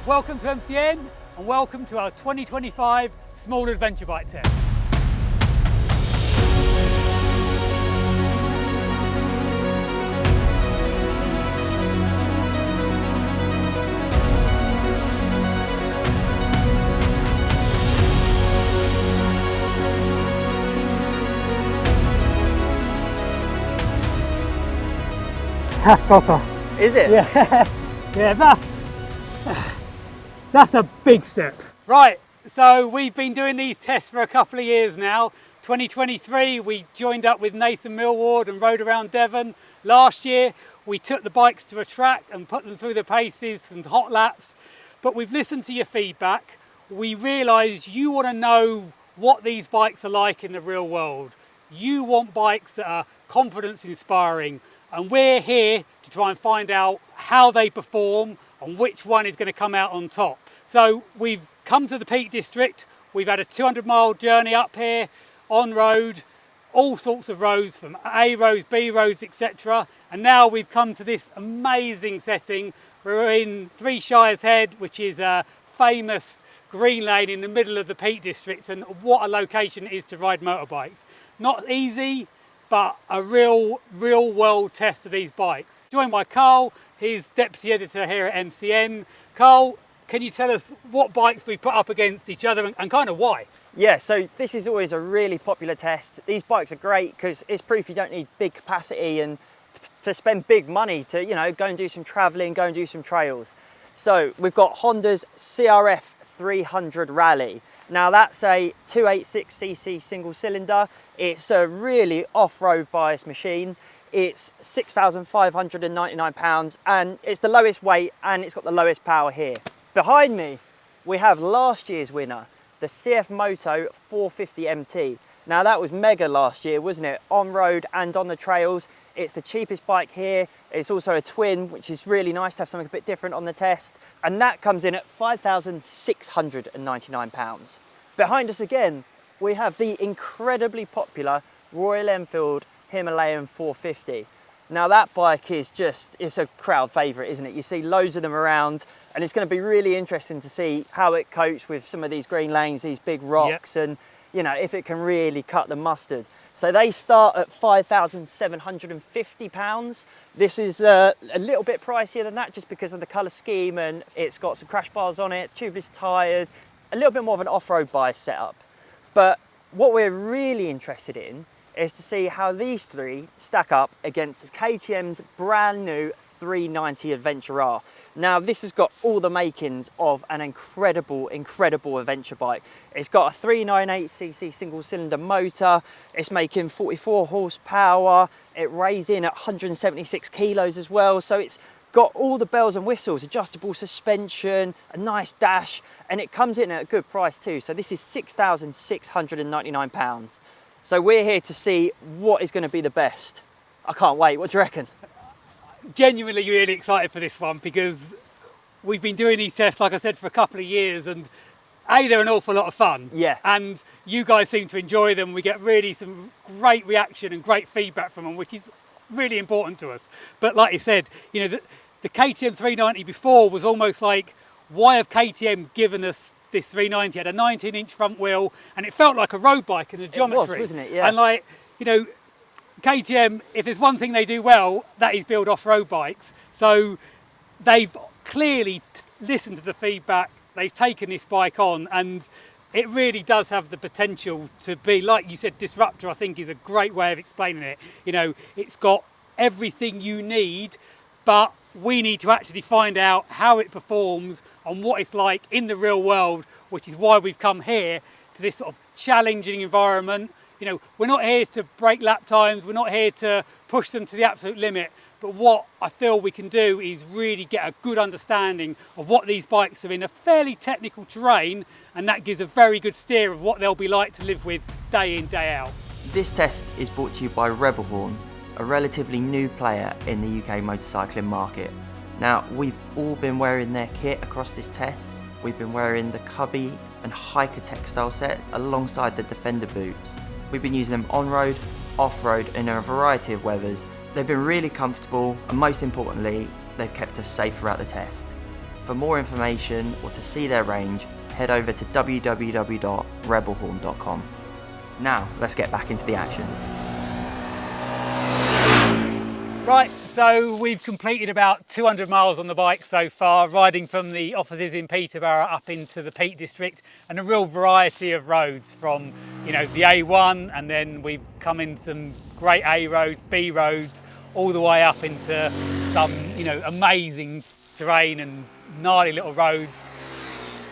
Welcome to MCN and welcome to our 2025 Small Adventure Bike Test. That's proper. Is it? Yeah, yeah, that's a big step. Right, so we've been doing these tests for a couple of years now. 2023, we joined up with Nathan Millward and rode around Devon. Last year, we took the bikes to a track and put them through the paces from hot laps. But we've listened to your feedback. We realised you want to know what these bikes are like in the real world. You want bikes that are confidence inspiring. And we're here to try and find out how they perform and which one is going to come out on top. So we've come to the Peak District. We've had a 200-mile journey up here on road, all sorts of roads, from A roads, B roads, etc. And now we've come to this amazing setting. We're in Three Shires Head, which is a famous green lane in the middle of the Peak District, and what a location it is to ride motorbikes. Not easy, but a real world test of these bikes. Joined by Carl, he's deputy editor here at MCN. Carl, can you tell us what bikes we put up against each other and kind of why? Yeah, so this is always a really popular test. These bikes are great because it's proof you don't need big capacity and to spend big money to, you know, go and do some traveling, go and do some trails. So we've got Honda's CRF300 Rally. Now that's a 286cc single cylinder. It's a really off-road biased machine. It's 6,599 pounds and it's the lowest weight and it's got the lowest power here. Behind me, we have last year's winner, the CF-moto 450 MT. Now that was mega last year, wasn't it? On road and on the trails. It's the cheapest bike here. It's also a twin, which is really nice to have something a bit different on the test. And that comes in at £5,699. Behind us again, we have the incredibly popular Royal Enfield Himalayan 450. Now that bike is it's a crowd favourite, isn't it? You see loads of them around and it's going to be really interesting to see how it copes with some of these green lanes, these big rocks, and you know, if it can really cut the mustard. So they start at £5,750. This is a little bit pricier than that just because of the colour scheme, and it's got some crash bars on it, tubeless tyres, a little bit more of an off-road bias setup. But what we're really interested in is to see how these three stack up against KTM's brand new 390 Adventure R. Now this has got all the makings of an incredible adventure bike. It's got a 398cc single cylinder motor, it's making 44 horsepower, it weighs in at 176 kilos as well, so it's got all the bells and whistles, adjustable suspension, a nice dash, and it comes in at a good price too. So this is £6,699. So we're here to see what is going to be the best. I can't wait. What do you reckon? Genuinely really excited for this one because we've been doing these tests, like I said, for a couple of years, and they're an awful lot of fun. Yeah. And you guys seem to enjoy them. We get really some great reaction and great feedback from them, which is really important to us. But like you said, you know, the KTM 390 before was almost like, why have KTM given us this 390? It had a 19-inch front wheel and it felt like a road bike in the geometry. It was, wasn't it? Yeah. And like, you know, KTM, if there's one thing they do well, that is build off-road bikes. So they've clearly listened to the feedback, they've taken this bike on, and it really does have the potential to be, like you said, disruptor. I think is a great way of explaining it. You know, it's got everything you need, but we need to actually find out how it performs and what it's like in the real world, which is why we've come here to this sort of challenging environment. You know, we're not here to break lap times, we're not here to push them to the absolute limit, but what I feel we can do is really get a good understanding of what these bikes are in a fairly technical terrain, and that gives a very good steer of what they'll be like to live with day in, day out. This test is brought to you by Rebelhorn, a relatively new player in the UK motorcycling market. Now, we've all been wearing their kit across this test. We've been wearing the Cubby and Hiker textile set alongside the Defender boots. We've been using them on-road, off-road and in a variety of weathers. They've been really comfortable and most importantly, they've kept us safe throughout the test. For more information or to see their range, head over to www.rebelhorn.com. Now, let's get back into the action. Right, so we've completed about 200 miles on the bike so far, riding from the offices in Peterborough up into the Peak District, and a real variety of roads from, the A1, and then we've come in some great A roads, B roads, all the way up into some, amazing terrain and gnarly little roads,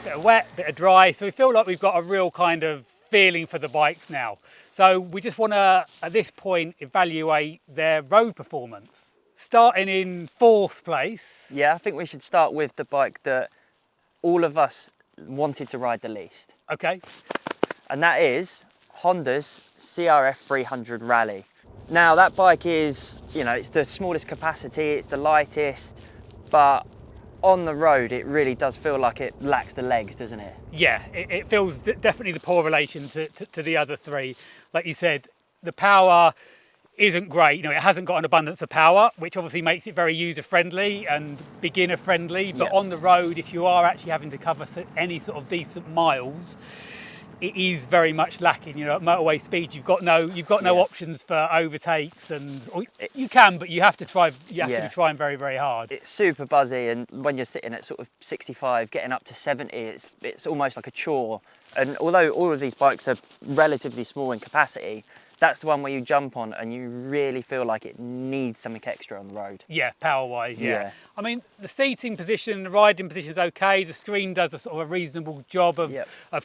bit of wet, bit of dry. So we feel like we've got a real kind of feeling for the bikes now. So we just want to, at this point, evaluate their road performance. Starting in 4th place. Yeah, I think we should start with the bike that all of us wanted to ride the least. Okay. And that is Honda's CRF300 Rally. Now that bike is, it's the smallest capacity, it's the lightest, but on the road it really does feel like it lacks the legs, doesn't it? Yeah, it feels definitely the poor relation to the other three. Like you said, the power isn't great. It hasn't got an abundance of power, which obviously makes it very user friendly and beginner friendly. But on the road, if you are actually having to cover any sort of decent miles, it is very much lacking. At motorway speed, you've got no options for overtakes, and you can, but you have to try. You have to be trying very, very hard. It's super buzzy, and when you're sitting at sort of 65, getting up to 70, it's almost like a chore. And although all of these bikes are relatively small in capacity, that's the one where you jump on and you really feel like it needs something extra on the road. Yeah, power-wise, yeah. I mean, the seating position, the riding position is okay. The screen does a sort of a reasonable job of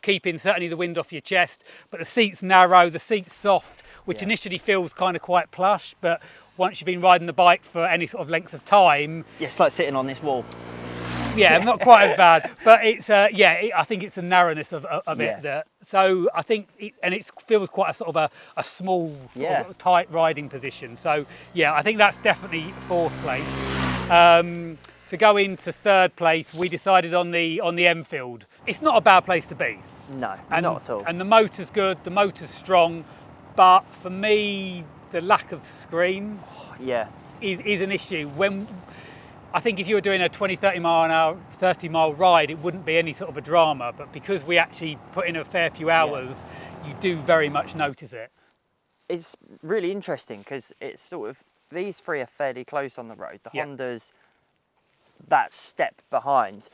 keeping certainly the wind off your chest. But the seat's narrow, the seat's soft, which initially feels kind of quite plush. But once you've been riding the bike for any sort of length of time... Yeah, it's like sitting on this wall. Yeah, not quite as bad, but it's I think it's the narrowness of it that. So I think it feels quite a sort of a small, sort of tight riding position. So yeah, I think that's definitely 4th place. To go into 3rd place, we decided on the Enfield. It's not a bad place to be. No, not at all. And the motor's good, the motor's strong, but for me, the lack of screen is an issue. I think if you were doing a 20, 30 mile an hour, 30 mile ride, it wouldn't be any sort of a drama. But because we actually put in a fair few hours, you do very much notice it. It's really interesting because it's sort of, these three are fairly close on the road. The Honda's that step behind.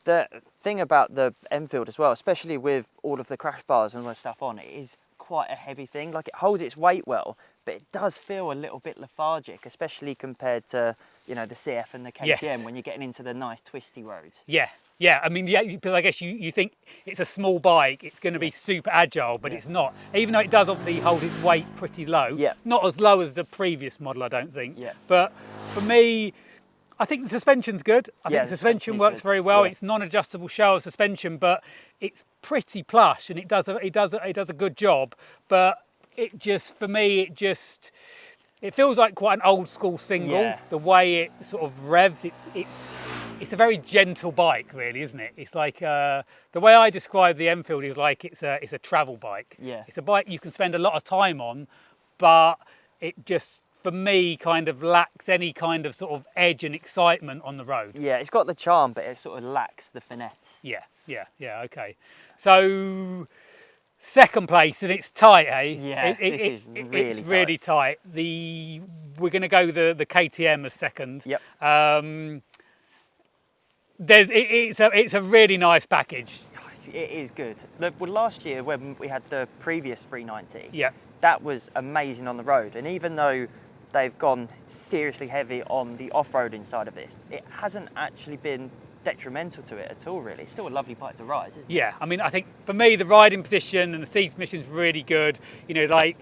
The thing about the Enfield as well, especially with all of the crash bars and all the stuff on, it is quite a heavy thing. Like, it holds its weight well, but it does feel a little bit lethargic, especially compared to, the CF and the KTM when you're getting into the nice twisty roads. Yeah. I mean, because I guess you think it's a small bike, it's going to be super agile, but it's not. Even though it does obviously hold its weight pretty low. Not as low as the previous model, I don't think. But for me, I think the suspension's good. I think the suspension works very well. It's non-adjustable shower suspension, but it's pretty plush and it does a good job. But it just, for me, it feels like quite an old school single. The way it sort of revs, it's a very gentle bike, really, isn't it? It's like the way I describe the Enfield is like it's a travel bike. It's a bike you can spend a lot of time on, but it just, for me, kind of lacks any kind of sort of edge and excitement on the road. Yeah, it's got the charm, but it sort of lacks the finesse. Yeah, okay. So 2nd place, and it's tight, eh? Yeah, it's really tight. We're going to go the KTM as 2nd. It's a really nice package. It is good. Well, last year when we had the previous 390, Yeah. that was amazing on the road. And even though they've gone seriously heavy on the off-roading side of this, it hasn't actually been detrimental to it at all, really. It's still a lovely bike to ride, isn't it? Yeah, I mean, I think for me, the riding position and the seat position is really good. You know, like,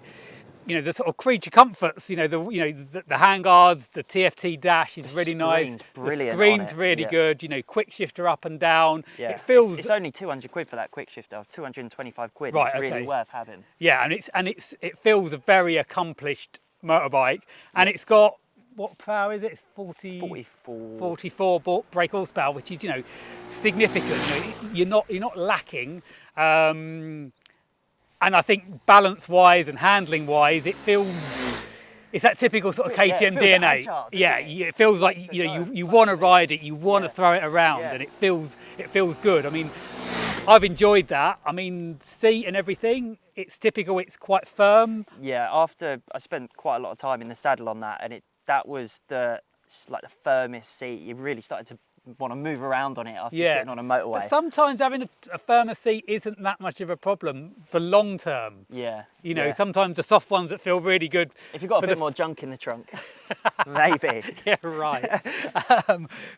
you know, the sort of creature comforts, the handguards, the TFT dash is really nice. Brilliant. The screen's really good. You know, quick shifter up and down. Yeah. It feels. It's only 200 quid for that quick shifter. 225 quid. Right, it's really worth having. Yeah, and it feels a very accomplished motorbike, and it's got, what power is it? It's 44 brake horsepower, which is, significant. You're not lacking. And I think balance-wise and handling-wise, it feels it's that typical sort of Yeah, KTM it feels DNA. agile, doesn't Yeah, it? it feels like Likes to you know go. you want to ride it, you want to Yeah. throw it around, Yeah. and it feels good. I mean, I've enjoyed that. I mean, seat and everything, it's typical. It's quite firm. Yeah, after I spent quite a lot of time in the saddle on that, and that was like the firmest seat. You really started to want to move around on it after sitting on a motorway. But sometimes having a firmer seat isn't that much of a problem for long term. Yeah. You know, yeah. sometimes the soft ones that feel really good. If you've got a for bit more junk in the trunk, maybe. Yeah, right.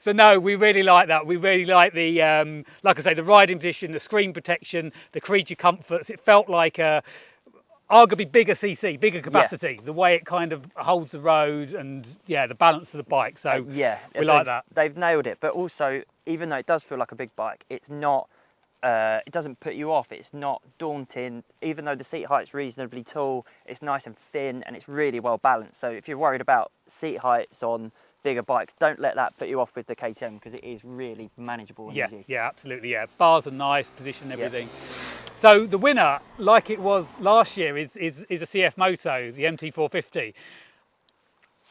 So no, we really like that. We really like the, like I say, the riding position, the screen protection, the creature comforts. It felt like a arguably bigger CC, bigger capacity. The way it kind of holds the road and yeah, the balance of the bike. So yeah, we like that. They've nailed it. But also, even though it does feel like a big bike, it's not. It doesn't put you off. It's not daunting. Even though the seat height's reasonably tall, it's nice and thin and it's really well balanced. So if you're worried about seat heights on bigger bikes, don't let that put you off with the KTM, because it is really manageable and easy. Yeah, absolutely. Yeah, bars are nice, position, everything. So the winner, like it was last year, is a CF-moto, the MT450.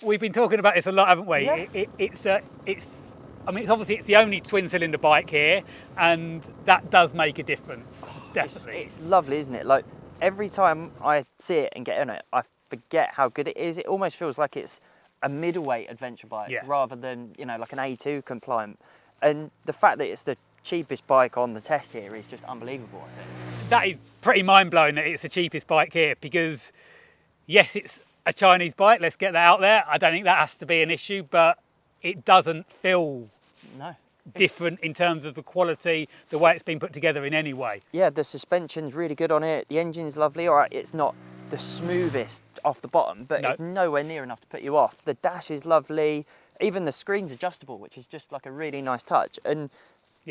We've been talking about this a lot, haven't we? Yeah. I mean, it's the only twin-cylinder bike here, and that does make a difference. Definitely. It's lovely, isn't it? Like, every time I see it and get on it, I forget how good it is. It almost feels like it's a middleweight adventure bike rather than, you know, like an A2 compliant. And the fact that it's the cheapest bike on the test here is just unbelievable, I think. That is pretty mind-blowing that it's the cheapest bike here, because yes, it's a Chinese bike, let's get that out there. I don't think that has to be an issue, but it doesn't feel different in terms of the quality, the way it's been put together in any way. Yeah, the suspension's really good on it. The engine's lovely. All right, it's not the smoothest off the bottom, but it's nowhere near enough to put you off. The dash is lovely. Even the screen's adjustable, which is just like a really nice touch. And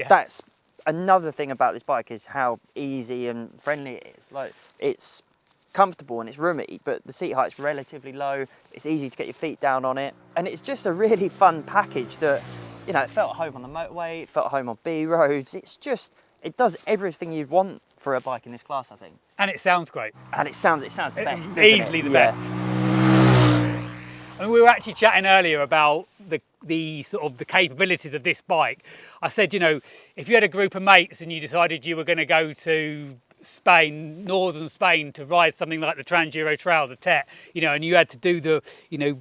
that's another thing about this bike, is how easy and friendly it is. Like, it's comfortable and it's roomy, but the seat height's relatively low. It's easy to get your feet down on it. And it's just a really fun package that, you know, it felt at home on the motorway, it felt at home on B roads. It's just, it does everything you'd want for a bike in this class, I think. And it sounds great. And it sounds the best, doesn't easily it? the best. And we were actually chatting earlier about the sort of the capabilities of this bike. I said, you know, if you had a group of mates and you decided you were going to go to Spain, northern Spain, to ride something like the Trans-Euro Trail, the TET, you know, and you had to do the, you know,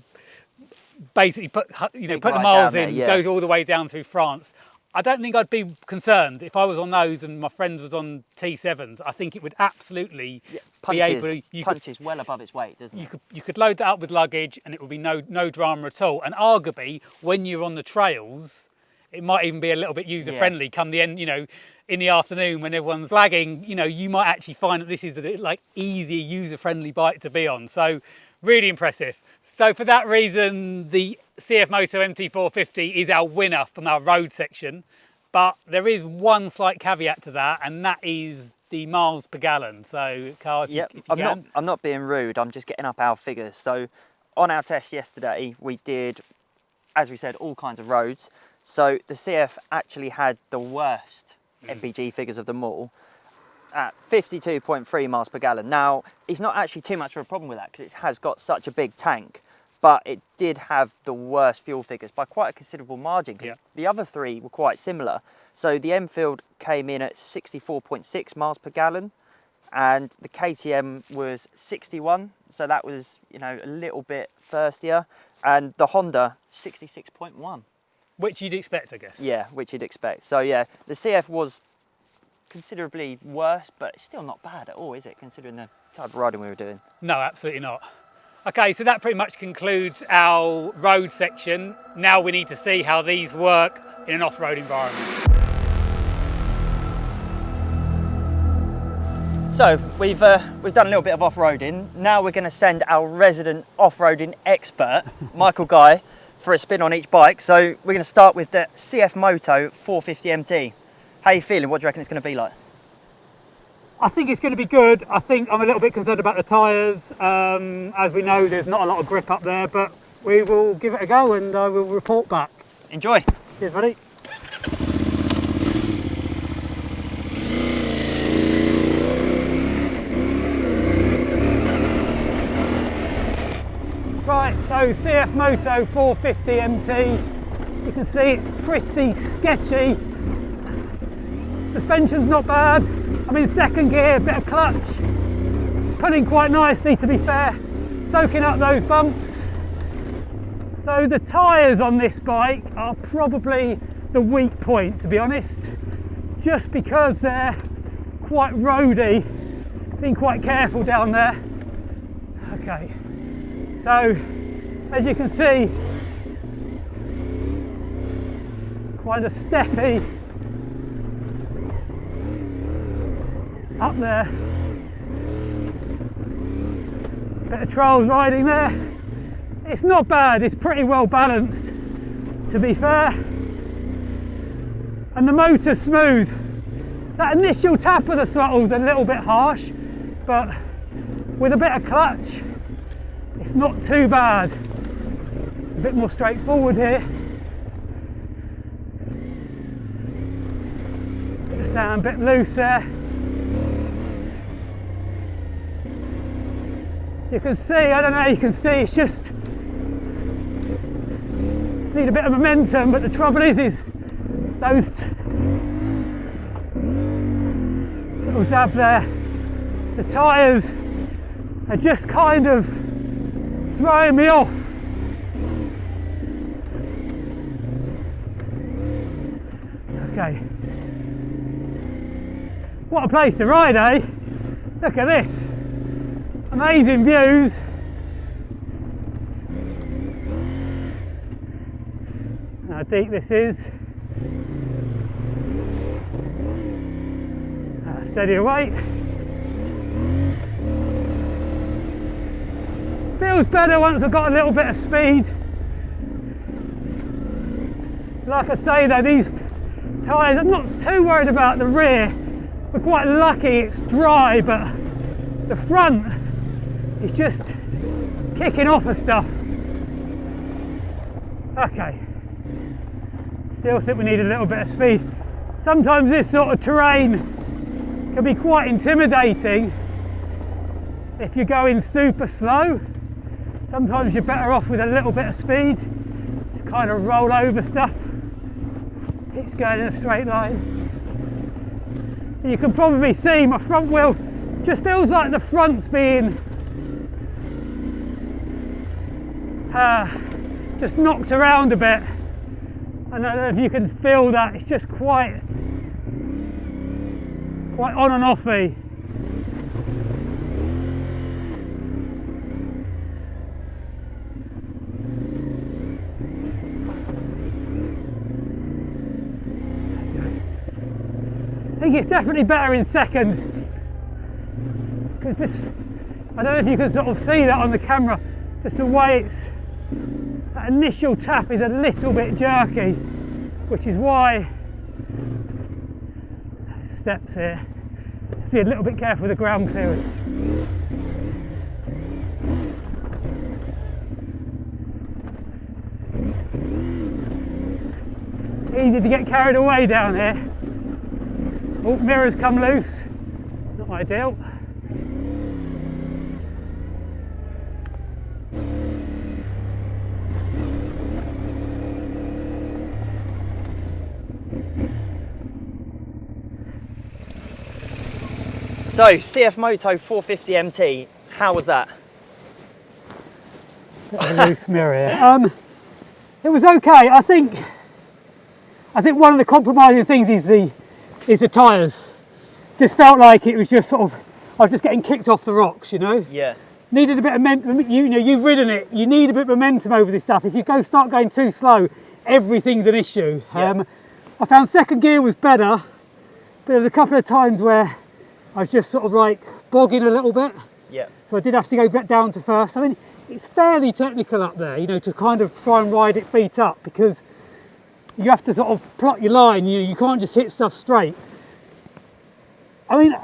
basically put the miles in, goes all the way down through France. I don't think I'd be concerned if I was on those and my friend was on T7s. I think it would absolutely be able. Punches well above its weight, doesn't it? You could load that up with luggage and it would be no drama at all. And arguably, when you're on the trails, it might even be a little bit user friendly. Come the end, you know, in the afternoon when everyone's lagging, you know, you might actually find that this is a like easy user friendly bike to be on. So really impressive. So for that reason, the CFMoto MT450 is our winner from our road section, but there is one slight caveat to that, and that is the miles per gallon. So, Carl, if you can. I'm not being rude, I'm just getting up our figures. So on our test yesterday, we did, as we said, all kinds of roads. So the CF actually had the worst MPG figures of them all, at 52.3 miles per gallon. Now, it's not actually too much of a problem with that, because it has got such a big tank, but it did have the worst fuel figures by quite a considerable margin, because the other three were quite similar. So the Enfield came in at 64.6 miles per gallon, and the KTM was 61, so that was, you know, a little bit thirstier, and the Honda 66.1. Which you'd expect, I guess. Yeah, which you'd expect. So yeah, the CF was considerably worse, but it's still not bad at all, is it, considering the type of riding we were doing? No, absolutely not. Okay, so that pretty much concludes our road section. Now we need to see how these work in an off-road environment. So we've done a little bit of off-roading. Now we're going to send our resident off-roading expert, Michael Guy, for a spin on each bike. So we're going to start with the CFMoto 450 MT. How are you feeling? What do you reckon it's going to be like? I think it's going to be good. I think I'm a little bit concerned about the tyres. As we know, there's not a lot of grip up there, but we will give it a go and I will report back. Enjoy. Cheers, buddy. Right, So CF-moto 450 MT, you can see it's pretty sketchy. Suspension's not bad. I'm in second gear, bit of clutch. Pulling quite nicely, to be fair. Soaking up those bumps. So the tyres on this bike are probably the weak point, to be honest. Just because they're quite roady. Being quite careful down there. Okay. So, as you can see, quite a steppy up there. Bit of trials riding there. It's not bad, it's pretty well balanced, to be fair. And the motor's smooth. That initial tap of the throttle's a little bit harsh, but with a bit of clutch, it's not too bad. A bit more straightforward here. Bit of sound, a bit loose there. You can see, I don't know, you can see it's just need a bit of momentum, but the trouble is those little zab there, the tyres are just kind of throwing me off. Okay. What a place to ride, eh? Look at this. Amazing views. How deep this is. Steady away. Feels better once I've got a little bit of speed. Like I say though, these tyres, I'm not too worried about the rear. We're quite lucky it's dry, but the front is just kicking off of stuff. Okay. Still think we need a little bit of speed. Sometimes this sort of terrain can be quite intimidating if you're going super slow. Sometimes you're better off with a little bit of speed. Just kind of roll over stuff. Keeps going in a straight line. You can probably see my front wheel just feels like the front's being just knocked around a bit. I don't know if you can feel that. It's just quite on and offy. I think it's definitely better in second, because this, I don't know if you can sort of see that on the camera, just the way that initial tap is a little bit jerky, which is why steps here. Be a little bit careful with the ground clearance. Easy to get carried away down here. Oh, mirrors come loose. Not ideal. So, CF-moto 450 MT, how was that? Bit of a loose mirror here. It was okay. I think one of the compromising things is the tyres. Just felt like it was just sort of, I was just getting kicked off the rocks, you know? Yeah. Needed a bit of momentum. You know, you've ridden it, you need a bit of momentum over this stuff. If you start going too slow, everything's an issue. Yeah. I found second gear was better, but there was a couple of times where I was just sort of like bogging a little bit. Yeah. So I did have to go back down to first. I mean, it's fairly technical up there, you know, to kind of try and ride it feet up, because you have to sort of plot your line, you can't just hit stuff straight. I mean,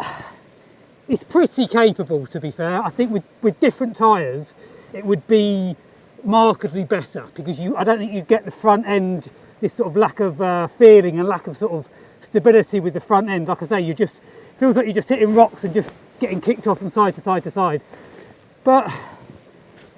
it's pretty capable, to be fair. I think with different tyres, it would be markedly better, because I don't think you'd get the front end, this sort of lack of feeling and lack of sort of stability with the front end. Like I say, feels like you're just hitting rocks and just getting kicked off from side to side to side. But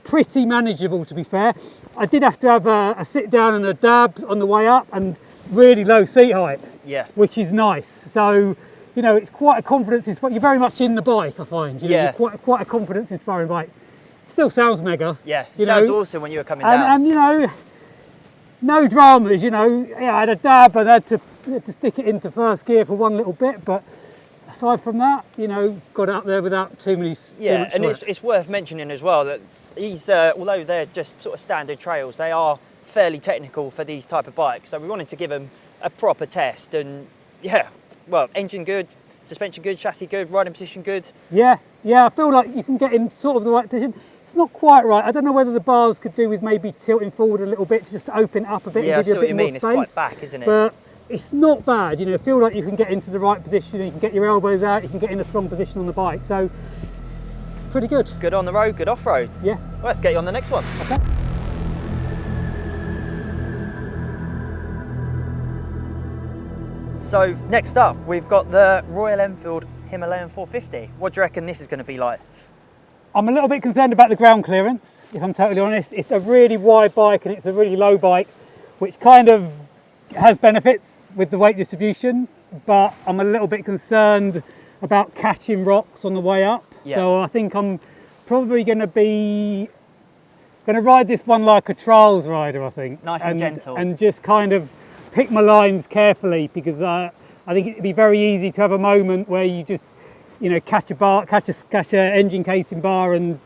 pretty manageable, to be fair. I did have to have a sit down and a dab on the way up, and really low seat height, Yeah. which is nice. So, you know, it's quite a confidence inspiring. You're very much in the bike, I find. You know, Yeah. you're quite a confidence inspiring bike. Still sounds mega. Yeah, it you sounds know. awesome when you were coming down. And you know, no dramas. You know, yeah, I had a dab and I had to stick it into first gear for one little bit, but aside from that, you know, got out there without too many. Yeah, much and sweat. it's worth mentioning as well that these, although they're just sort of standard trails, they are fairly technical for these type of bikes. So we wanted to give them a proper test, and yeah, well, engine good, suspension good, chassis good, riding position good. Yeah, I feel like you can get in sort of the right position. It's not quite right. I don't know whether the bars could do with maybe tilting forward a little bit to just open it up a bit Yeah, I and see give what you you a bit mean. more It's space. quite back, isn't it? But it's not bad. You know, feel like you can get into the right position. You can get your elbows out. You can get in a strong position on the bike. So pretty good. Good on the road, good off road. Yeah. Well, let's get you on the next one. Okay. So next up, we've got the Royal Enfield Himalayan 450. What do you reckon this is going to be like? I'm a little bit concerned about the ground clearance, if I'm totally honest. It's a really wide bike and it's a really low bike, which kind of has benefits with the weight distribution, but I'm a little bit concerned about catching rocks on the way up. Yeah. So I think I'm probably going to ride this one like a trials rider, I think. Nice and gentle. And just kind of pick my lines carefully, because I think it'd be very easy to have a moment where you just, you know, catch a engine casing bar and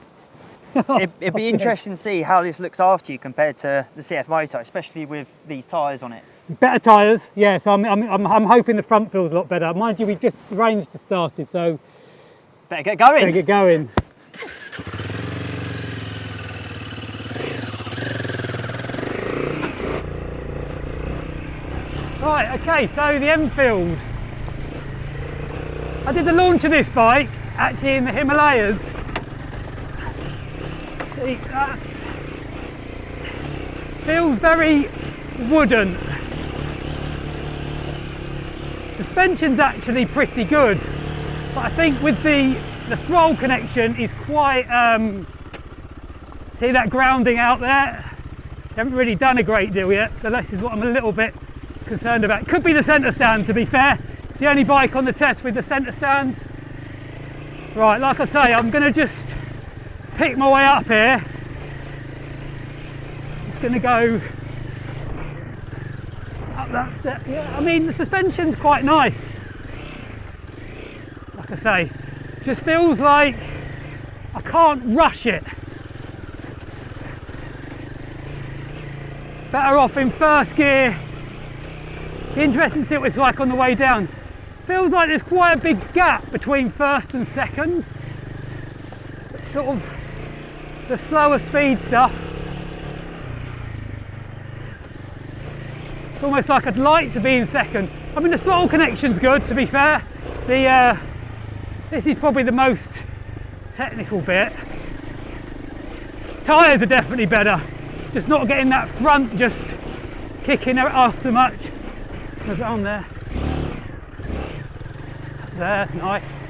It'd be interesting to see how this looks after you compared to the CF-moto, especially with these tyres on it. better tyres. Yes, I'm hoping the front feels a lot better. Mind you, we just range just started, so Better get going. better get going. Right, okay, so the Enfield. I did the launch of this bike actually in the Himalayas. See, that feels very wooden. Suspension's actually pretty good, but I think with the throttle connection is quite, see that grounding out there? They haven't really done a great deal yet, so this is what I'm a little bit concerned about. Could be the centre stand, to be fair. It's the only bike on the test with the centre stand. Right, like I say, I'm going to just pick my way up here. Just going to go up that step. Yeah, I mean, the suspension's quite nice. Like I say, just feels like I can't rush it. Better off in first gear. Be interesting to see what it's like on the way down. Feels like there's quite a big gap between first and second. Sort of the slower speed stuff. It's almost like I'd like to be in second. I mean, the throttle connection's good, to be fair. This is probably the most technical bit. Tyres are definitely better. Just not getting that front just kicking it off so much. Look on there. There, nice.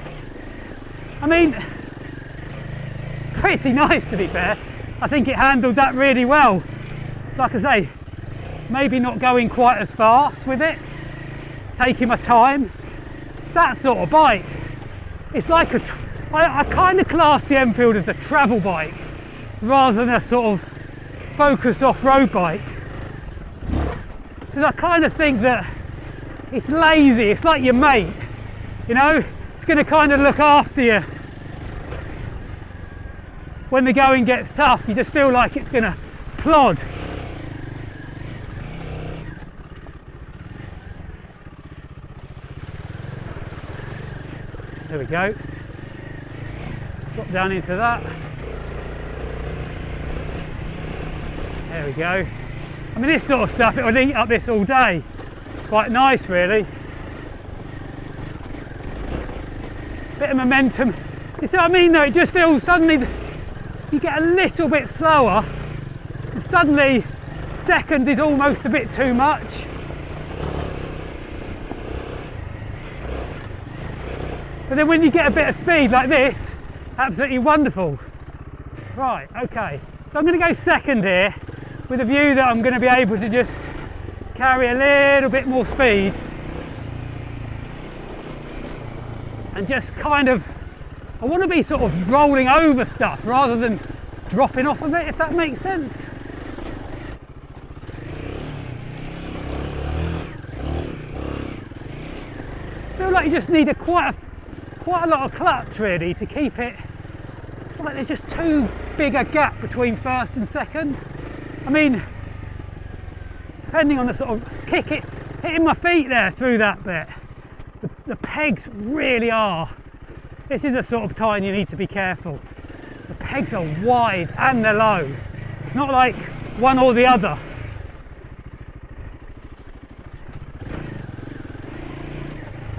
I mean, pretty nice, to be fair. I think it handled that really well. Like I say, maybe not going quite as fast with it, taking my time. It's that sort of bike. It's like I kind of class the Enfield as a travel bike rather than a sort of focused off-road bike. Because I kind of think that it's lazy, it's like your mate, you know? It's going to kind of look after you. When the going gets tough, you just feel like it's going to plod. There we go. Drop down into that. There we go. I mean, this sort of stuff, it would eat up this all day. Quite nice, really. Bit of momentum. You see what I mean, though? It just feels suddenly you get a little bit slower, and suddenly second is almost a bit too much. But then when you get a bit of speed like this, absolutely wonderful. Right, okay. So I'm going to go second here with a view that I'm going to be able to just carry a little bit more speed and just kind of, I want to be sort of rolling over stuff rather than dropping off of it, if that makes sense. I feel like you just need quite a lot of clutch really to keep it. I feel like there's just too big a gap between first and second. I mean, depending on the sort of hitting my feet there through that bit, the pegs really are. This is the sort of time you need to be careful. The pegs are wide and they're low. It's not like one or the other.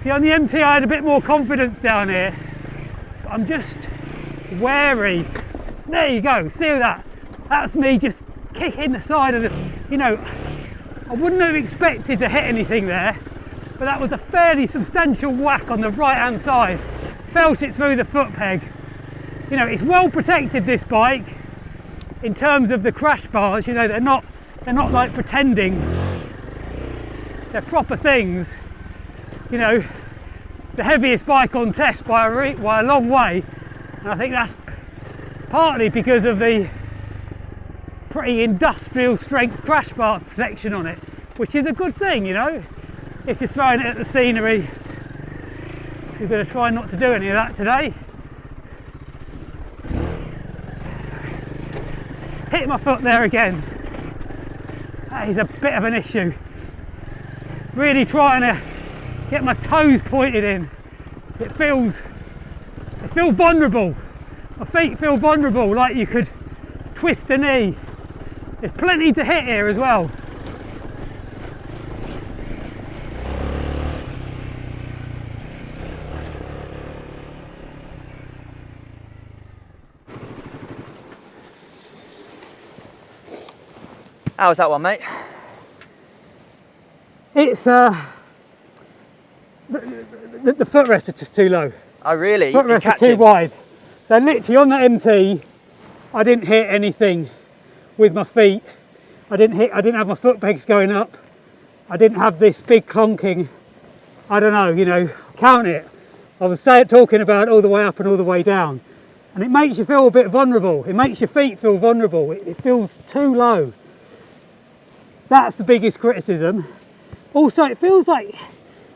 See, on the MT I had a bit more confidence down here, but I'm just wary. There you go, see that? That's me just kicking the side of the, you know, I wouldn't have expected to hit anything there, but that was a fairly substantial whack on the right hand side. Felt it through the foot peg. You know, it's well protected, this bike, in terms of the crash bars. You know, they're not like pretending. They're proper things. You know, the heaviest bike on test by a long way, and I think that's partly because of the pretty industrial strength crash bar protection on it, which is a good thing, you know, if you're throwing it at the scenery. We're going to try not to do any of that today. Hit my foot there again. That is a bit of an issue. Really trying to get my toes pointed in. I feel vulnerable. My feet feel vulnerable, like you could twist a knee. There's plenty to hit here as well. How was that one, mate? It's the footrests are just too low. Oh really? Footrests are too wide. So literally on that MT, I didn't hit anything with my feet. I didn't have my foot pegs going up. I didn't have this big clonking. I don't know, you know, count it. I was talking about all the way up and all the way down. And it makes you feel a bit vulnerable. It makes your feet feel vulnerable. It feels too low. That's the biggest criticism. Also, it feels like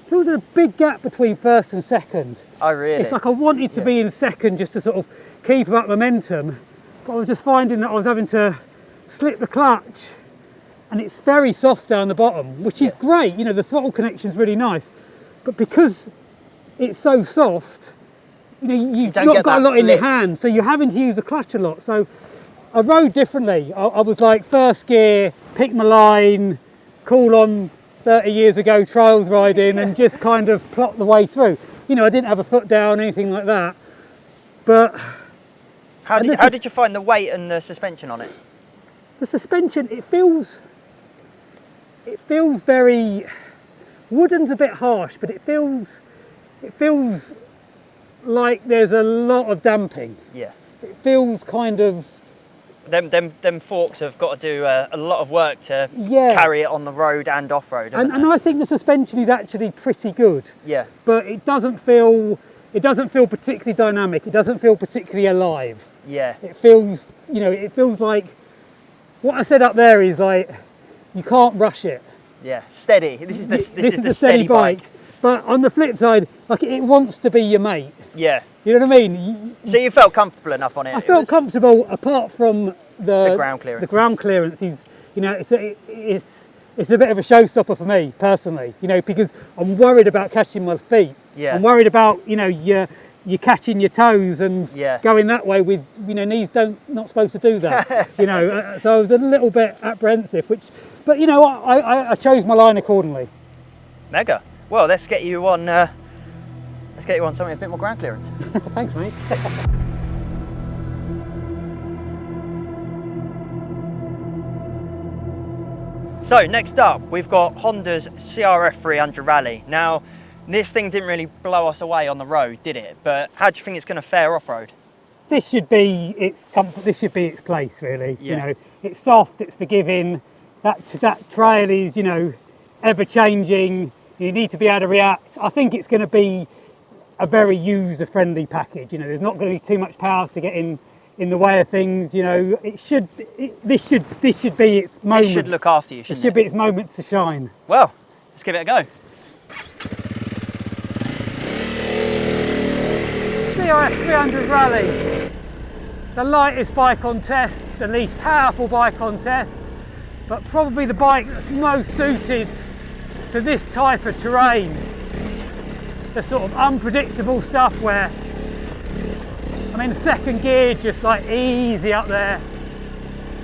there's a big gap between first and second. Oh really? It's like I wanted to be in second just to sort of keep up momentum, but I was just finding that I was having to slip the clutch, and it's very soft down the bottom, which is great. You know, the throttle connection's really nice, but because it's so soft, you know, you've not got a lot in your hand, so you're having to use the clutch a lot. So I rode differently. I was like first gear, pick my line, cool on 30 years ago trials riding, and just kind of plot the way through. You know, I didn't have a foot down, anything like that. But how did you find the weight and the suspension on it? The suspension, it feels very, wooden's a bit harsh, but it feels like there's a lot of damping. Yeah. It feels kind of, them forks have got to do a lot of work to carry it on the road and off road. And I think the suspension is actually pretty good. Yeah. But it doesn't feel particularly dynamic. It doesn't feel particularly alive. Yeah. It feels, you know, it feels like what I said up there is like you can't rush it. Yeah, steady. This is the steady bike. But on the flip side, like it wants to be your mate. Yeah. You know what I mean? So you felt comfortable enough on it? I felt comfortable, apart from the ground clearance. The ground clearance is, you know, it's a bit of a showstopper for me personally. You know, because I'm worried about catching my feet. Yeah. I'm worried about, you know, you're catching your toes and going that way with, you know, knees not supposed to do that. You know, so I was a little bit apprehensive, but you know, I chose my line accordingly. Mega. Well, let's get you on something a bit more ground clearance. Thanks, mate. So next up, we've got Honda's CRF300 Rally. Now, this thing didn't really blow us away on the road, did it? But how do you think it's going to fare off-road? this should be its comfort. This should be its place, really. Yeah. You know, it's soft, it's forgiving. That trail is, you know, ever changing. You need to be able to react. I think it's going to be a very user-friendly package. You know, there's not going to be too much power to get in the way of things. You know, this should be its moment. This should look after you, shouldn't It should be its moment to shine. Well, let's give it a go. CRF300 Rally, the lightest bike on test, the least powerful bike on test, but probably the bike that's most suited to this type of terrain. The sort of unpredictable stuff where, I mean, the second gear just like easy up there,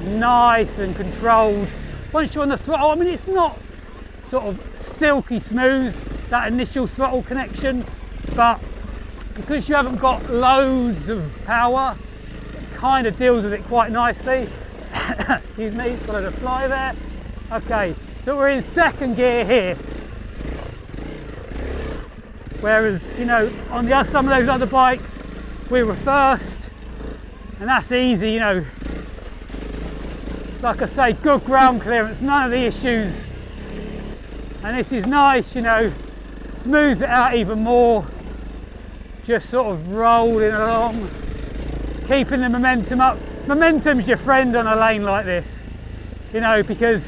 nice and controlled. Once you're on the throttle, I mean, it's not sort of silky smooth, that initial throttle connection, but because you haven't got loads of power, it kind of deals with it quite nicely. Excuse me, swallowed a fly there. Okay, so we're in second gear here. Whereas, you know, on some of those other bikes, we were first, and that's easy, you know. Like I say, good ground clearance, none of the issues. And this is nice, you know, smooths it out even more. Just sort of rolling along, keeping the momentum up. Momentum's your friend on a lane like this, you know, because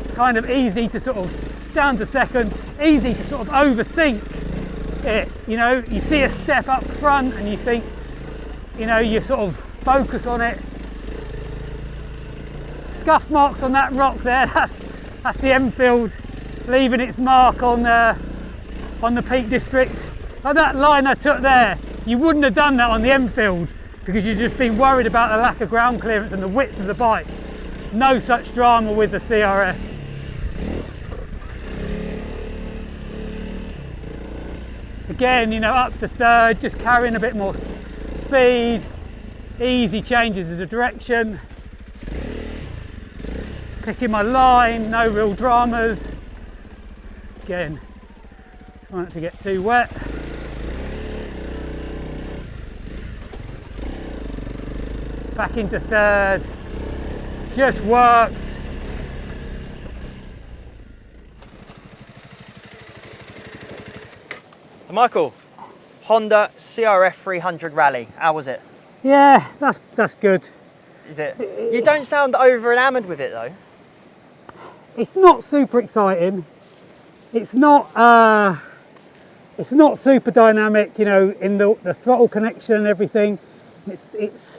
it's kind of easy to sort of, down to second, easy to sort of overthink it. You know, you see a step up front and you think, you know, you sort of focus on it. Scuff marks on that rock there, that's the Enfield leaving its mark on the Peak District. Like that line I took there, you wouldn't have done that on the Enfield because you'd just been worried about the lack of ground clearance and the width of the bike. No such drama with the CRF. Again, you know, up to third, just carrying a bit more speed, easy changes of the direction, picking my line, no real dramas. Again, try not to get too wet. Back into third, just works. Michael, Honda CRF300 Rally, how was it? Yeah, that's good. Is it? You don't sound over enamoured with it though. It's not super exciting. It's not super dynamic, you know, in the throttle connection and everything. It's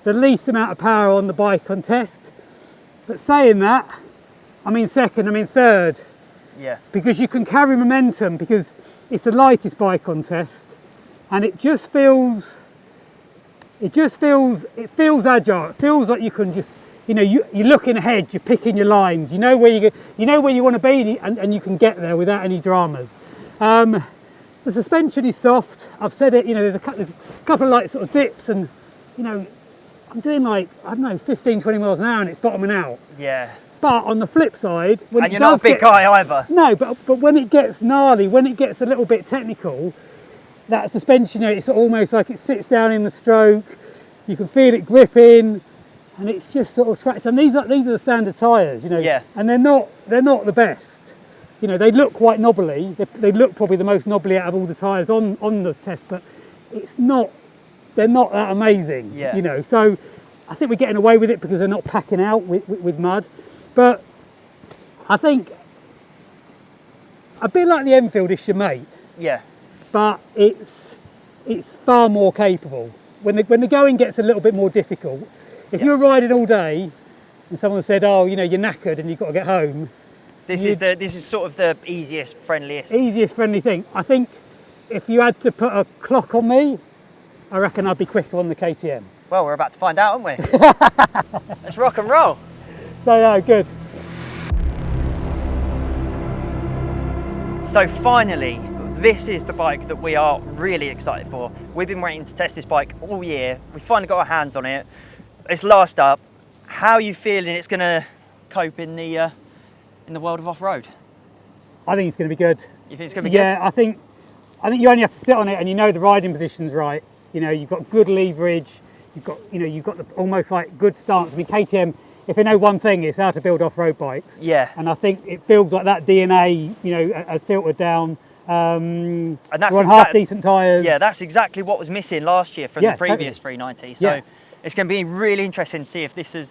the least amount of power on the bike on test. But saying that, I mean second, I mean third. Yeah. Because you can carry momentum because it's the lightest bike on test, and it feels agile. It feels like you can just, you know, you're looking ahead, you're picking your lines, you know where you want to be, and you can get there without any dramas. The suspension is soft. I've said it, you know, there's a couple of like sort of dips, and you know, I'm doing like, I don't know, 15, 20 miles an hour and it's bottoming out. Yeah. But on the flip side, when and you're not a big guy either. No, but when it gets gnarly, when it gets a little bit technical, that suspension, you know, it's almost like it sits down in the stroke. You can feel it gripping, and it's just sort of tracks. And these are the standard tyres, you know. Yeah. And they're not the best. You know, they look quite knobbly. They look probably the most knobbly out of all the tyres on the test, but they're not that amazing. Yeah. You know, so I think we're getting away with it because they're not packing out with mud. But I think a bit like the Enfield is your mate. Yeah. But it's far more capable. When the going gets a little bit more difficult, if you're riding all day and someone said, "Oh, you know, you're knackered and you've got to get home," this is sort of the easiest, friendly thing. I think if you had to put a clock on me, I reckon I'd be quicker on the KTM. Well, we're about to find out, aren't we? Let's rock and roll. So yeah, good. So finally, this is the bike that we are really excited for. We've been waiting to test this bike all year. We've finally got our hands on it. It's last up. How are you feeling it's going to cope in the world of off-road? I think it's going to be good. You think it's going to be good? Yeah, I think I think you only have to sit on it and you know the riding position's right. You know, you've got good leverage, you've got the almost like good stance. I mean, KTM, if they know one thing, it's how to build off-road bikes. Yeah. And I think it feels like that DNA, you know, has filtered down. And that's we're on half decent tyres. Yeah, that's exactly what was missing last year from the previous 390. So it's going to be really interesting to see if this is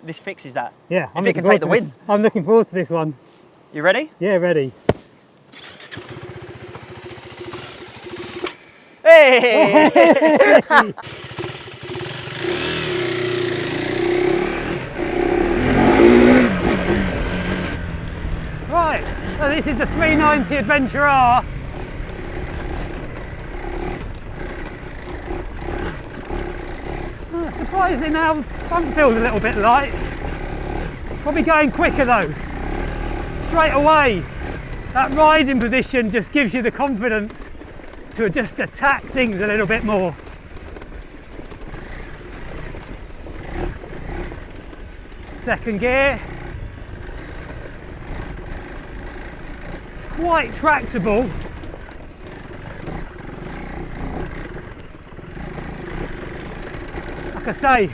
this fixes that. Yeah, if it can take the win. I'm looking forward to this one. You ready? Yeah, ready. Hey! Right, so this is the 390 Adventure R. Surprisingly now, front feels a little bit light. Probably going quicker though. Straight away, that riding position just gives you the confidence to just attack things a little bit more. Second gear. It's quite tractable. Like I say,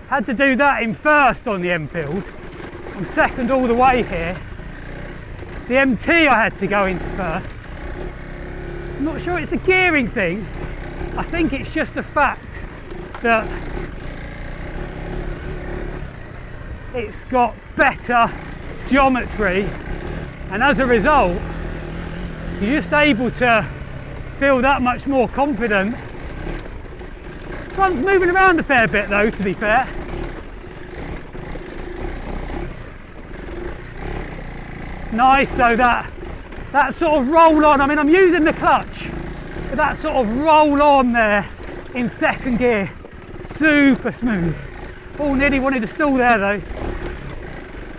had to do that in first on the Enfield. I'm second all the way here. The MT I had to go into first. I'm not sure it's a gearing thing. I think it's just the fact that it's got better geometry, and as a result you're just able to feel that much more confident. This one's moving around a fair bit though, to be fair. Nice, so that sort of roll on, I mean I'm using the clutch, but that sort of roll on there in second gear, super smooth. Oh, nearly wanted to stall there though.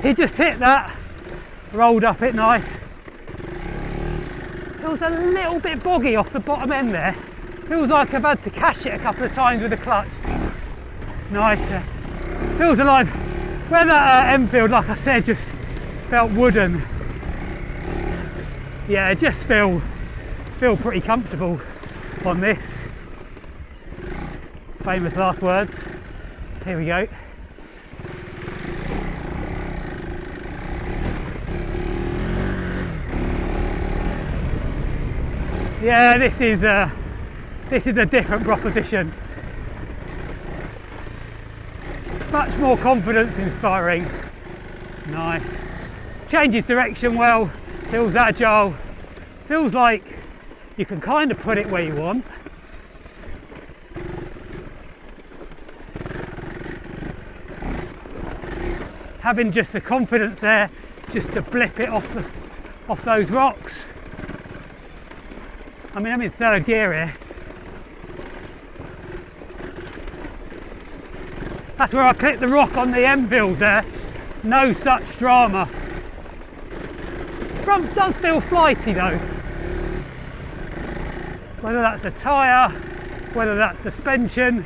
He just hit that, rolled up it nice. Feels a little bit boggy off the bottom end there. Feels like I've had to catch it a couple of times with the clutch. Nice. Feels alive. Where that Enfield, like I said, just felt wooden. Yeah, just feel pretty comfortable on this. Famous last words. Here we go. Yeah, this is a different proposition. Much more confidence inspiring. Nice. Changes direction well, feels agile, feels like you can kind of put it where you want. Having just the confidence there just to blip it off those rocks. I mean, I'm in third gear here. That's where I clipped the rock on the Enfield there. No such drama. Front does feel flighty though. Whether that's a tyre, whether that's suspension.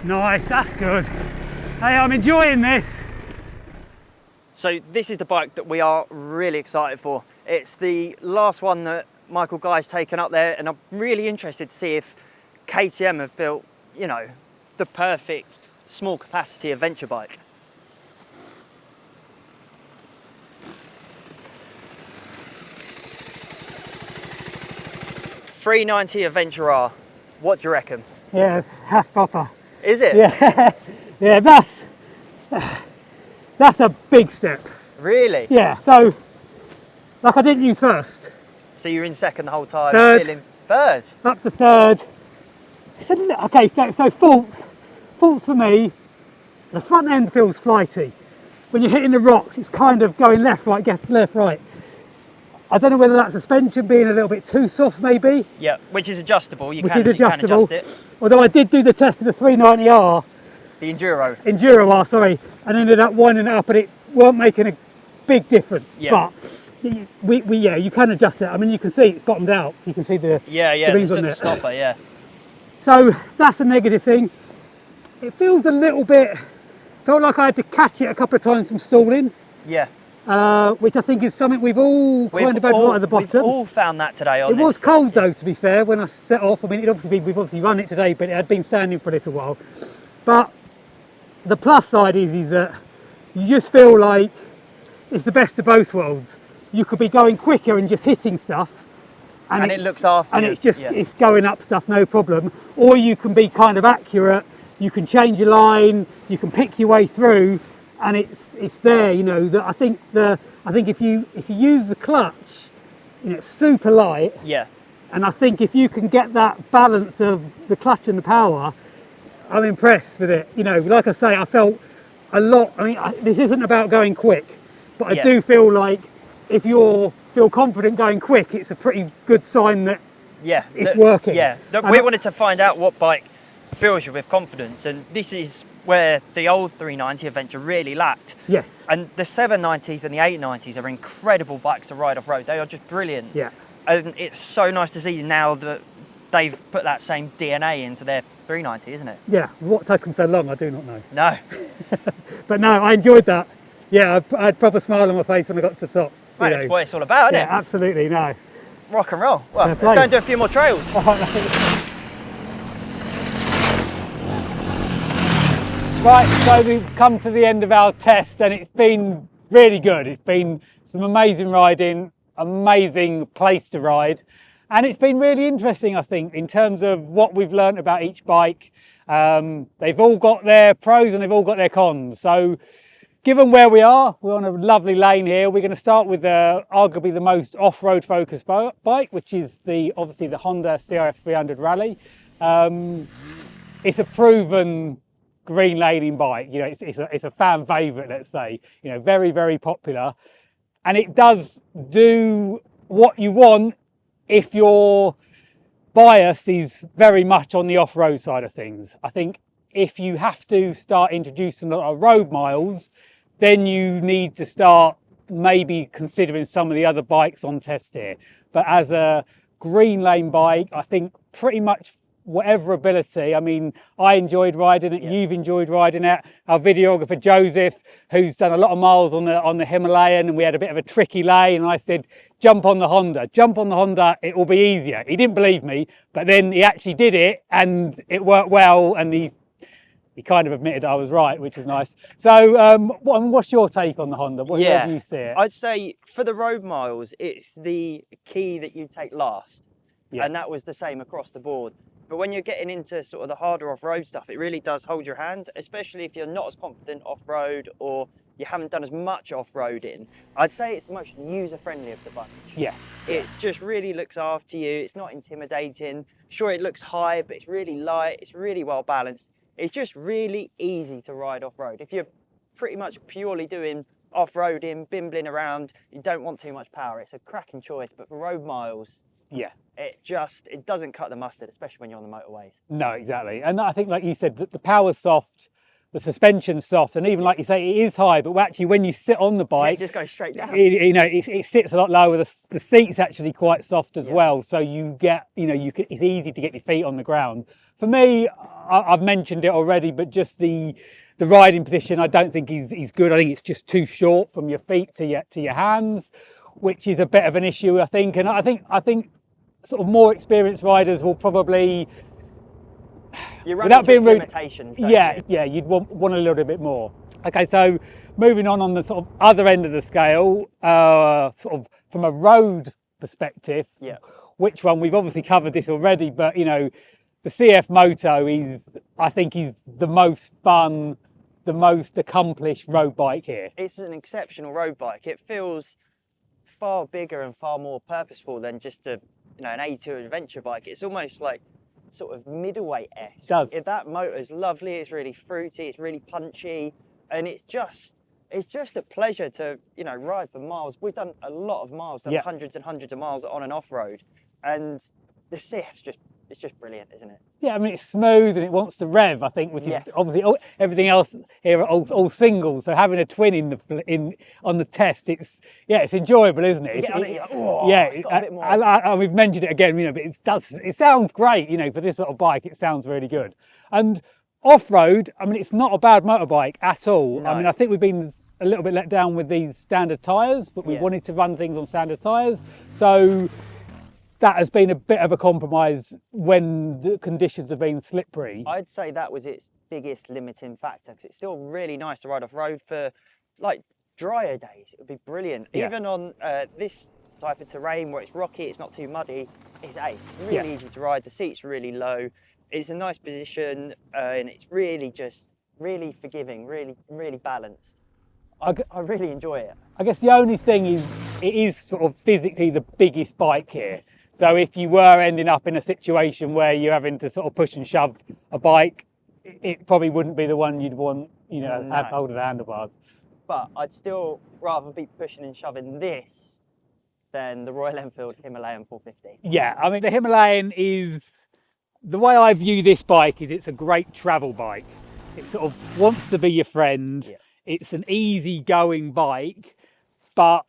Nice, that's good. Hey, I'm enjoying this. So this is the bike that we are really excited for. It's the last one that Michael Guy's taken up there, and I'm really interested to see if KTM have built, you know, the perfect small capacity adventure bike. .390 Adventure R, what do you reckon? Yeah, that's proper. Is it? Yeah, yeah, that's a big step. Really? Yeah, so, like I didn't use first. So you're in second the whole time, Third. feeling third? Up to third. Okay, so faults for me, the front end feels flighty. When you're hitting the rocks, it's kind of going left, right, left, right. I don't know whether that's suspension being a little bit too soft maybe. Yeah, which is adjustable, you which can is adjustable. adjust it. Although I did do the test of the 390R. The Enduro R, sorry, and ended up winding it up, and it weren't making a big difference. Yeah. But you can adjust it. I mean, you can see it's bottomed out. You can see the the rings on the it. stopper, yeah. So that's a negative thing. It feels a little bit, felt like I had to catch it a couple of times from stalling, Yeah. which I think is something we've all kind of had right at the bottom. We've all found that today on It was this. cold though, to be fair, when I set off. I mean, we've obviously run it today, but it had been standing for a little while. But the plus side is that you just feel like it's the best of both worlds. You could be going quicker and just hitting stuff, And it looks after and you. it's just Yeah. it's going up stuff, no problem. Or you can be kind of accurate. You can change your line. You can pick your way through, and it's there. You know that I think if you use the clutch, you know, it's super light. Yeah. And I think if you can get that balance of the clutch and the power, I'm impressed with it. You know, like I say, I felt a lot. I mean, this isn't about going quick, but I do feel like if you feel confident going quick, it's a pretty good sign that it's working. Yeah, we wanted to find out what bike fills you with confidence, and this is where the old 390 Adventure really lacked. Yes. And the 790s and the 890s are incredible bikes to ride off-road. They are just brilliant. Yeah. And it's so nice to see now that they've put that same DNA into their 390, isn't it? Yeah. What took them so long, I do not know. No. But no, I enjoyed that. Yeah, I had a proper smile on my face when I got to the top. Right, that's what it's all about, isn't Yeah, it? absolutely. No. Rock and roll. Well, Fair let's play. go and do a few more trails. Right, so we've come to the end of our test and it's been really good. It's been some amazing riding, amazing place to ride. And it's been really interesting, I think, in terms of what we've learned about each bike. They've all got their pros and they've all got their cons. So given where we are, we're on a lovely lane here. We're going to start with arguably the most off-road focused bike, which is obviously the Honda CRF300 Rally. It's a proven green laning bike. You know, it's a fan favourite, let's say. You know, very, very popular, and it does do what you want if your bias is very much on the off-road side of things. I think if you have to start introducing a lot of road miles, then you need to start maybe considering some of the other bikes on test here. But as a green lane bike, I think pretty much whatever ability. I mean, I enjoyed riding it. Yeah. You've enjoyed riding it. Our videographer Joseph, who's done a lot of miles on the Himalayan, and we had a bit of a tricky lane. And I said, jump on the Honda. Jump on the Honda. It will be easier. He didn't believe me, but then he actually did it, and it worked well. And he kind of admitted I was right, which is nice. So, what's your take on the Honda? What do you see it? I'd say for the road miles, it's the key that you take last, and that was the same across the board. But when you're getting into sort of the harder off-road stuff, it really does hold your hand, especially if you're not as confident off-road or you haven't done as much off-roading. I'd say it's the most user-friendly of the bunch. Yeah. It just really looks after you. It's not intimidating. Sure, it looks high, but it's really light. It's really well balanced. It's just really easy to ride off-road. If you're pretty much purely doing off-roading, bimbling around, you don't want too much power. It's a cracking choice, but for road miles, it doesn't cut the mustard, especially when you're on the motorways. No, exactly. And I think, like you said, the power's soft, the suspension's soft, and even like you say, it is high, but actually when you sit on the bike, it just goes straight down. It sits a lot lower. The seat's actually quite soft as well, so you get, it's easy to get your feet on the ground. For me, I've mentioned it already, but just the riding position, I don't think is good. I think it's just too short from your feet to your hands, which is a bit of an issue, I think. And I think sort of more experienced riders will probably, without being rude, limitations. You'd want a little bit more. Okay, so moving on the sort of other end of the scale, sort of from a road perspective. Yeah. Which one? We've obviously covered this already, but the CF-moto I think is the most fun, the most accomplished road bike here. It's an exceptional road bike. It feels far bigger and far more purposeful than just an A2 adventure bike. It's almost like sort of middleweight-esque. That motor is lovely. It's really fruity. It's really punchy, and it's just a pleasure to ride for miles. We've done a lot of miles, done hundreds and hundreds of miles on and off road, and the CF's just it's just brilliant, isn't it? Yeah, I mean, it's smooth and it wants to rev, I think, which is obviously everything else here are all singles. So having a twin on the test, it's enjoyable, isn't it? You get on it, you're like, oh, yeah, it's got a bit more. we've mentioned it again, you know, but it sounds great, you know, for this sort of bike, it sounds really good. And off-road, I mean, it's not a bad motorbike at all. No. I mean, I think we've been a little bit let down with these standard tyres, but we wanted to run things on standard tyres. So that has been a bit of a compromise when the conditions have been slippery. I'd say that was its biggest limiting factor, because it's still really nice to ride off road for like drier days. It would be brilliant. Yeah. Even on this type of terrain where it's rocky, it's not too muddy, it's ace. Really easy to ride. The seat's really low. It's a nice position, and it's really just really forgiving, really balanced. I really enjoy it. I guess the only thing is it is sort of physically the biggest bike here. So if you were ending up in a situation where you're having to sort of push and shove a bike, it probably wouldn't be the one you'd want, you know, have hold of the handlebars. But I'd still rather be pushing and shoving this than the Royal Enfield Himalayan 450. Yeah, I mean, the Himalayan is, the way I view this bike is it's a great travel bike. It sort of wants to be your friend. Yeah. It's an easy going bike, but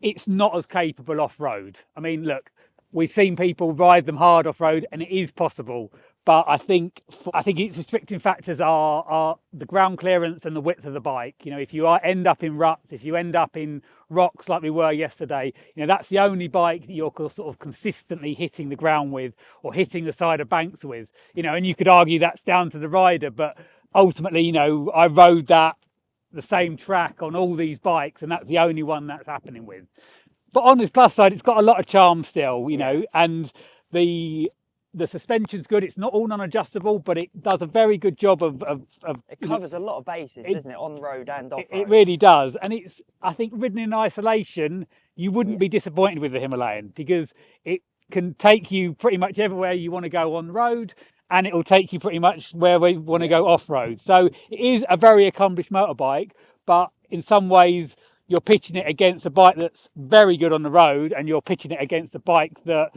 it's not as capable off-road. I mean, look, we've seen people ride them hard off-road and it is possible, but I think its restricting factors are the ground clearance and the width of the bike. You know, if you end up in ruts, if you end up in rocks like we were yesterday, you know, that's the only bike that you're sort of consistently hitting the ground with or hitting the side of banks with, you know, and you could argue that's down to the rider, but ultimately, you know, I rode the same track on all these bikes and that's the only one that's happening with. But on this plus side, it's got a lot of charm still, you know, and the suspension's good. It's not all non-adjustable, but it does a very good job of it covers a lot of bases, doesn't it, on road and off road? It really does. And it's, I think, ridden in isolation, you wouldn't be disappointed with the Himalayan because it can take you pretty much everywhere you want to go on road, and it will take you pretty much where we want to go off-road. So it is a very accomplished motorbike, but in some ways you're pitching it against a bike that's very good on the road, and you're pitching it against a bike that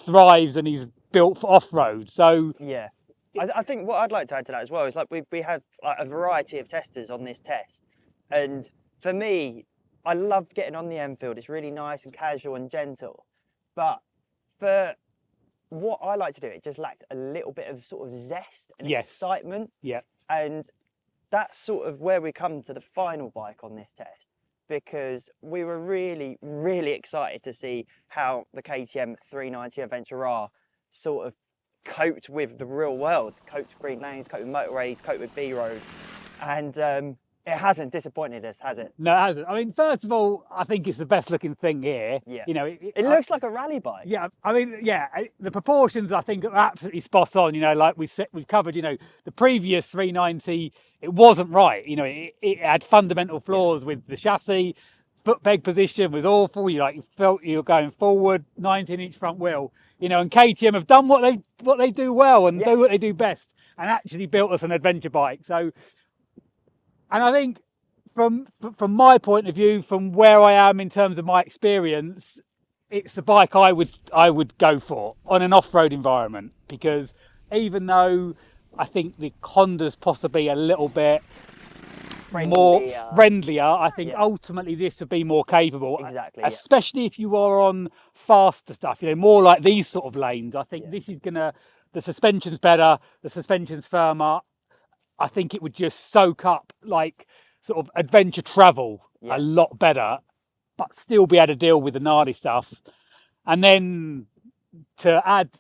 thrives and is built for off-road. So yeah, I think what I'd like to add to that as well is like we have like a variety of testers on this test, and for me, I love getting on the Enfield. It's really nice and casual and gentle, but for what I like to do, it just lacked a little bit of sort of zest and excitement. Yeah. And that's sort of where we come to the final bike on this test, because we were really, really excited to see how the KTM 390 Adventure R sort of coped with the real world, coped with green lanes, coped with motorways, coped with B roads. And it hasn't disappointed us, has it? No, it hasn't. I mean, first of all, I think it's the best looking thing here. Yeah. You know, it looks like a rally bike. Yeah, I mean, yeah, the proportions I think are absolutely spot on. You know, like we've covered. You know, the previous 390, it wasn't right. You know, it had fundamental flaws with the chassis. Foot peg position was awful. You felt you were going forward. 19-inch front wheel. You know, and KTM have done what they do well and do what they do best, and actually built us an adventure bike. So. And I think from my point of view, from where I am in terms of my experience, it's the bike I would go for on an off-road environment, because even though I think the Honda's possibly a little bit more friendlier, I think ultimately this would be more capable. Exactly. Especially if you are on faster stuff, you know, more like these sort of lanes. I think this is the suspension's better, the suspension's firmer. I think it would just soak up like sort of adventure travel a lot better, but still be able to deal with the gnarly stuff. And then to add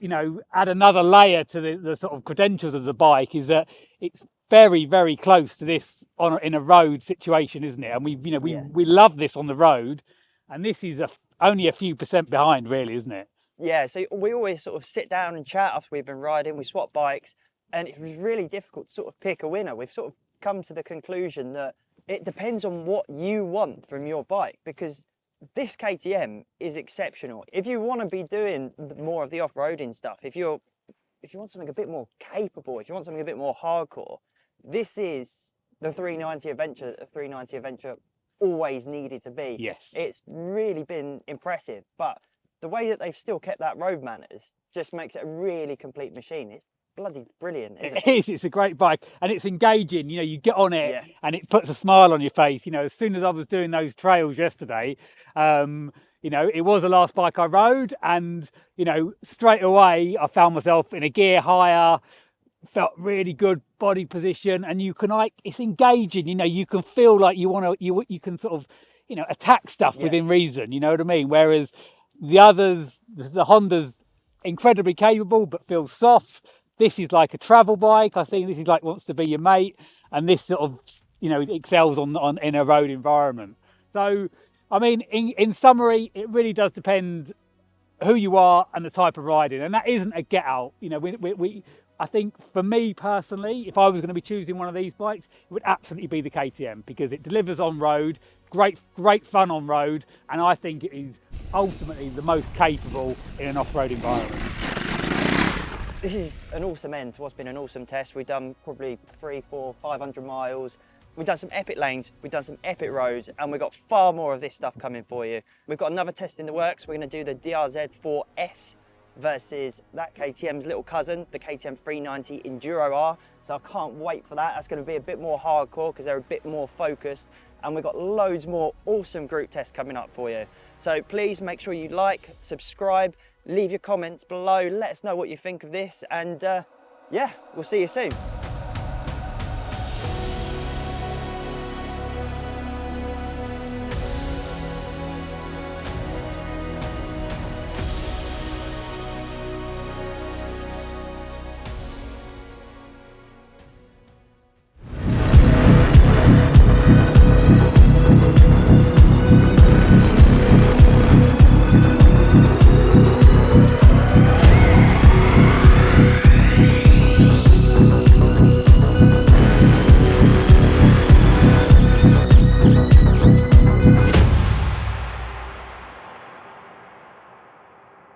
another layer to the sort of credentials of the bike is that it's very, very close to this in a road situation, isn't it? And we love this on the road, and this is only a few percent behind, really, isn't it? Yeah. So we always sort of sit down and chat after we've been riding. We swap bikes. And it was really difficult to sort of pick a winner. We've sort of come to the conclusion that it depends on what you want from your bike, because this KTM is exceptional. If you want to be doing more of the off-roading stuff, if you want something a bit more capable, if you want something a bit more hardcore, this is the 390 Adventure. A 390 Adventure always needed to be. Yes. It's really been impressive, but the way that they've still kept that road manners just makes it a really complete machine. It's bloody brilliant, isn't it? It is. It's a great bike, and it's engaging. You know, you get on it, Yeah. and it puts a smile on your face. You know, as soon as I was doing those trails yesterday, you know, it was the last bike I rode, and you know, straight away I found myself in a gear higher. Felt really good body position, and you can like, it's engaging. You know, you can feel like you want to. You can sort of, you know, attack stuff within reason. You know what I mean? Whereas the others, the Honda's incredibly capable, but feels soft. This is like a travel bike. I think this is like wants to be your mate, and this sort of, you know, excels on in a road environment. So, I mean, in summary, it really does depend who you are and the type of riding, and that isn't a get out. You know, I think for me personally, if I was going to be choosing one of these bikes, it would absolutely be the KTM, because it delivers on road, great fun on road, and I think it is ultimately the most capable in an off-road environment. This is an awesome end to what's been an awesome test. We've done probably 300, 400, 500 miles. We've done some epic lanes, we've done some epic roads, and we've got far more of this stuff coming for you. We've got another test in the works. We're going to do the DRZ4S versus that KTM's little cousin, the KTM 390 Enduro R. So I can't wait for that. That's going to be a bit more hardcore because they're a bit more focused, and we've got loads more awesome group tests coming up for you. So please make sure you like, subscribe, leave your comments below, let us know what you think of this, and yeah, we'll see you soon.